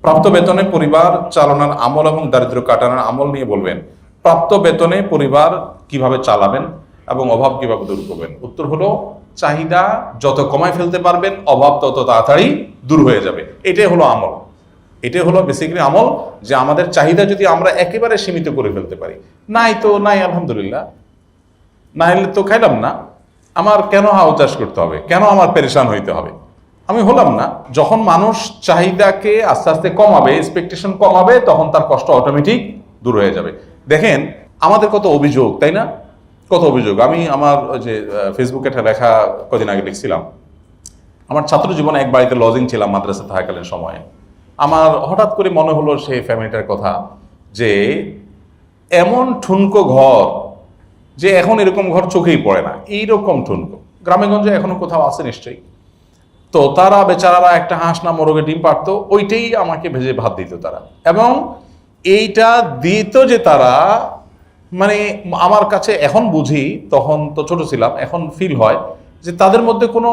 প্রাপ্ত বেতনে পরিবার চালানোর আমল এবং দারিদ্র্য কাটানোর আমল নিয়ে বলবেন। প্রাপ্ত বেতনে পরিবার কিভাবে চালাবেন এবং অভাব কিভাবে দূর করবেন? উত্তর হলো, চাহিদা যত কমায় ফেলতে পারবেন অভাব তত তাড়াতাড়ি দূর হয়ে যাবে। এটাই হলো আমল, এটাই হলো বেসিক্যালি আমল, যে আমাদের চাহিদা যদি আমরা একেবারে সীমিত করে ফেলতে পারি। নাই তো নাই, আলহামদুলিল্লাহ, না হলে তো খাইলাম না, আমার কেন হাও চাষ করতে হবে, কেন আমার পেরেশান হইতে হবে, আমি হলাম না। যখন মানুষ চাহিদাকে আস্তে আস্তে কমাবে, এক্সপেকটেশন কমাবে, তখন তার কষ্ট অটোমেটিক দূর হয়ে যাবে। দেখেন আমাদের কত অভিযোগ, তাই না? কত অভিযোগ। আমি আমার যে ফেসবুকে একটা লেখা কদিন আগে লিখছিলাম, আমার ছাত্র জীবনে এক বাড়িতে লজিং ছিলাম মাদ্রাসা থাকাকালীন সময়ে। আমার হঠাৎ করে মনে হলো সেই ফ্যামিলিটার কথা, যে এমন ঠুনকো ঘর, যে এখন এরকম ঘর চোখেই পড়ে না, এইরকম ঠুনকো গ্রামে গঞ্জে এখনো কোথাও আছে নিশ্চয়ই। তো তারা বেচারারা একটা হাঁস না মোরগে ডিম পারতো, ওইটাই আমাকে ভেজে ভাত দিত তারা, এবং এইটা দিত যে তারা, মানে আমার কাছে এখন বুঝি, তখন তো ছোট ছিলাম, এখন ফিল হয় যে তাদের মধ্যে কোনো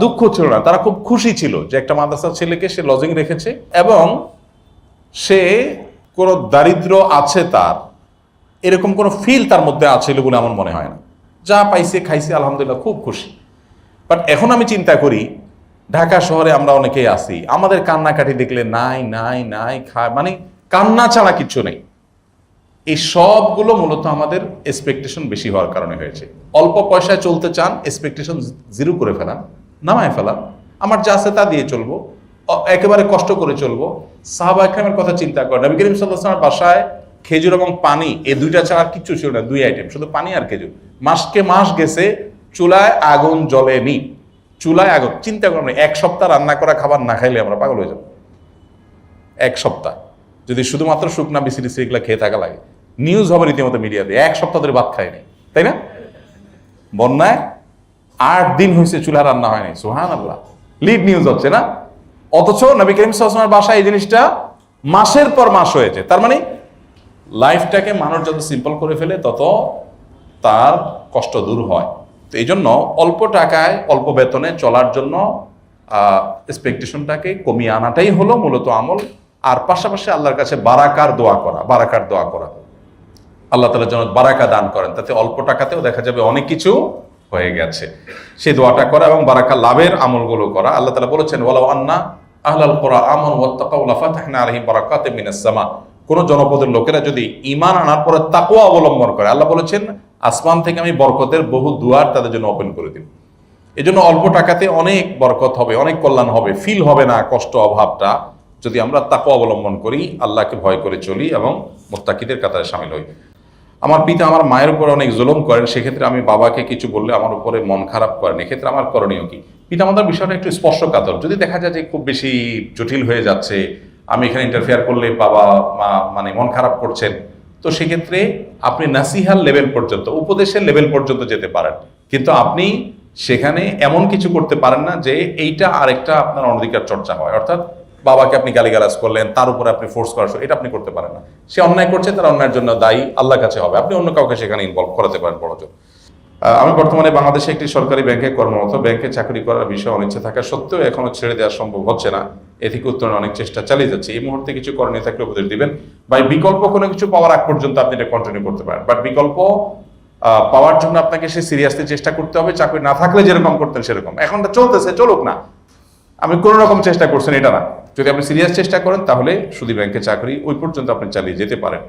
দুঃখ ছিল না, তারা খুব খুশি ছিল যে একটা মাদ্রাসার ছেলেকে সে লজিং রেখেছে, এবং সে কোনো দারিদ্র আছে তার, এরকম কোনো ফিল তার মধ্যে আছে বলে আমার মনে হয় না। যা পাইছে খাইছে আলহামদুলিল্লাহ, খুব খুশি। বাট এখন আমি চিন্তা করি, ঢাকা শহরে আমরা অনেকেই আছি, আমাদের কান্নাকাটি দেখলে নাই নাই নাই খায়, মানে কান্না ছাড়া কিচ্ছু নেই। এই সবগুলো মূলত আমাদের এক্সপেকটেশন বেশি হওয়ার কারণে হয়েছে। অল্প পয়সায় চলতে চান, এক্সপেকটেশন জিরো করে ফেলান, নামায় ফেলান, আমার যা আছে তা দিয়ে চলবো, একেবারে কষ্ট করে চলবো। সাহাবা ইকরামের কথা চিন্তা করেন, নবী করিম সাল্লাল্লাহু আলাইহি ওয়াসাল্লামের বাসায় খেজুর এবং পানি, এই দুইটা ছাড়া আর কিচ্ছু ছিল না, দুই আইটেম, শুধু পানি আর খেজুর। মাসকে মাস গেছে, চুলায় আগুন জ্বলেনি, চুলায় আগুন। চিন্তা করেন, এক সপ্তাহ রান্না করা খাবার না খাইলে আমরা পাগল হয়ে যাব। এক সপ্তাহ যদি শুধুমাত্র শুকনা বিসি টিসি এগুলা খেয়ে থাকা লাগে, নিউজ হবে রীতিমতো মিডিয়াতে, এক সপ্তাহ ধরে ভাত খায়নি, তাই না? বন্যায় 8 দিন হয়েছে চুলা রান্না হয়নি, সুবহানাল্লাহ, লিড নিউজ হচ্ছে না? অথচ নবী করিম সাল্লাল্লাহু আলাইহি ওয়াসাল্লামের বাসায় এই জিনিসটা মাসের পর মাস হয়েছে। তার মানে লাইফটাকে মানুষ যত সিম্পল করে ফেলে, তত তার কষ্ট দূর হয়। তো এই জন্য অল্প টাকায় অল্প বেতনে চলার জন্য এক্সপেকটেশনটাকে কমিয়ে আনাটাই হলো মূলত আমল। আর পাশাপাশি আল্লাহর কাছে বারাকার দোয়া করা, বারাকার দোয়া করা, আল্লাহ তাআলা যেন বারাকা দান করেন, তাতে অল্প টাকাতেও দেখা যাবে অনেক কিছু হয়ে গেছে। সেই দোয়াটা করা এবং বারাকা লাভের আমলগুলো করা। আল্লাহ তাআলা বলেছেন, ওয়ালাউ আন্না আহলাল কুরা আমানু ওয়াত্তাকাউ লাফাতাহনা আলাইহিম বারাকাতিম মিনাস সামা। কোন জনপদের লোকেরা যদি ঈমান আনার পরে তাকওয়া অবলম্বন করে, আল্লাহ বলেছেন আসমান থেকে আমি বরকতের বহু দুয়ার তাদের জন্য ওপেন করে দিব। এই জন্য অল্প টাকাতে অনেক বরকত হবে, অনেক কল্যাণ হবে, ফিল হবে না কষ্ট অভাবটা, যদি আমরা তাকওয়া অবলম্বন করি, আল্লাহকে ভয় করে চলি এবং মুত্তাকিদের কাতারে শামিল হই। আমার পিতা আমার মায়ের উপর অনেক জুলুম করেন, সেক্ষেত্রে আমি বাবাকে কিছু বললে আমার উপরে মন খারাপ করেন, এক্ষেত্রে আমার করণীয় কি? পিতামাতার বিষয়টা একটু স্পর্শকাতর। যদি দেখা যায় যে খুব বেশি জটিল হয়ে যাচ্ছে, আমি এখানে ইন্টারফেয়ার করলে বাবা মা মানে মন খারাপ করছেন, তো সেক্ষেত্রে আপনি নাসিহার লেভেল পর্যন্ত, উপদেশের লেভেল পর্যন্ত যেতে পারেন, কিন্তু আপনি সেখানে এমন কিছু করতে পারেন না যে এইটা আরেকটা আপনার অনধিকার চর্চা হয়। অর্থাৎ বাবাকে আপনি গালিগালাজ করলেন, তার উপরে আপনি ফোর্স করা, এটা আপনি করতে পারেন না। সে অন্যায় করছে, তার অন্যায়ের জন্য দায়ী আল্লাহর কাছে হবে, আপনি অন্য কাউকে সেখানে ইনভলভ করাতে পারেন বড়জোর। আমি বর্তমানে বাংলাদেশে একটি সরকারি ব্যাংকে কর্মরত। ব্যাংকে চাকরি করার বিষয়ে অনিচ্ছা থাকা সত্ত্বেও এখনো ছেড়ে দেওয়া সম্ভব হচ্ছে না। এ থেকে উত্তরণের অনেক চেষ্টা চালিয়ে যাচ্ছে। এই মুহূর্তে কিছু করণীয় থাকলে উপদেশ দিবেন। বা বিকল্প কোনো কিছু পাওয়ার আগ পর্যন্ত আপনি এটা কন্টিনিউ করতে পারেন, বাট বিকল্প পাওয়ার জন্য আপনাকে সে সিরিয়াসলি চেষ্টা করতে হবে। চাকরি না থাকলে যেরকম করতেন সেরকম, এখন তো চলতেছে, চলুক না, আমি কোনো রকম চেষ্টা করছেন এটা না। যদি আপনি সিরিয়াস চেষ্টা করেন, তাহলে শুধু ব্যাংকে চাকরি ওই পর্যন্ত আপনি চালিয়ে যেতে পারেন।